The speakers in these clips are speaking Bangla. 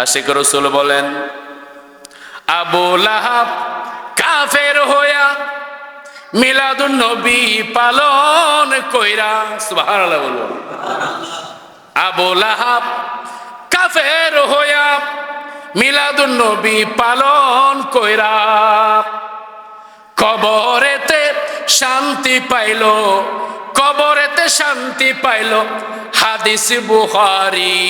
আশিক রাসূল বলেন, আবু লাহাব কাফের হইয়া মিলাদুন নবী পালন কইরা, সুবহানাল্লাহ বলুন। আবু লাহাব কাফের হইয়া মিলাদুন নবী পালন কইরা কবরেতে শান্তি পাইল, কবরেতে শান্তি পাইল। হাদিস বুখারী।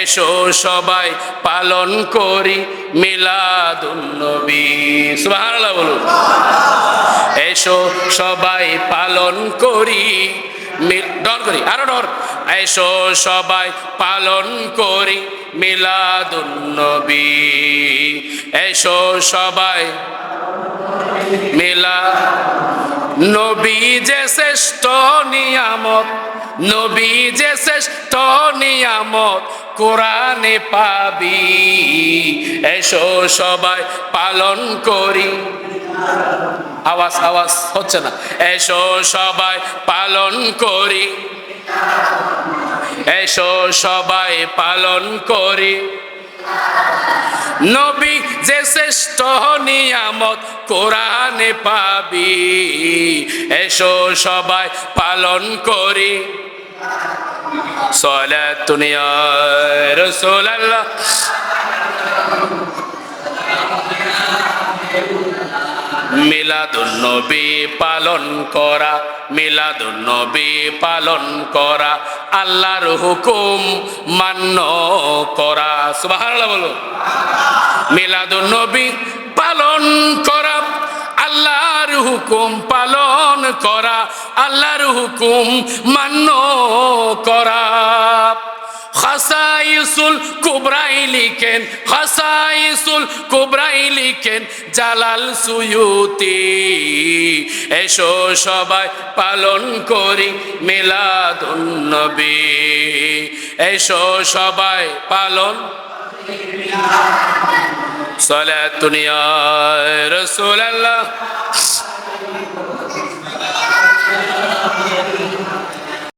এসো সবাই পালন করি মিলাদুন নবী, সুবহানাল্লাহ বলুন। এসো সবাই পালন করি, ডর করি, আরো ডর। এসো সবাই পালন করি মিলাদুন নবী। এসো সবাই মিলাদ নবী যে শ্রেষ্ঠ নিয়ামত, নবী যে শ্রেষ্ঠ নিয়ামত কোরআনে পাবি। এসো সবাই পালন করি, আওয়াজ আওয়াজ হচ্ছে না। এসো সবাই পালন করি, এসো সবাই পালন করি নবী যে শ্রেষ্ঠ নিয়ামত কোরআনে পাবি। এসো সবাই পালন করি সালাতুন ইয়া রাসূলুল্লাহ। মিলাদুন নবী পালন করা, মিলাদুন নবী পালন করা, আল্লাহর হুকুম মান্য করা, সুবহানাল্লাহ বলো। মিলাদুন নবী পালন করা, আল্লাহর হুকুম পালন করা, আল্লাহর হুকুম মান্য করা। খাসাইসুল কুবরাই লিখেন, খাসাইসুল কুবরাই লিখেন জালাল সুয়ুতি। এসো সবাই পালন করি মিলাদুন নবী। এসো সবাই পালন সালাতুন ইয়া রাসূলুল্লাহ।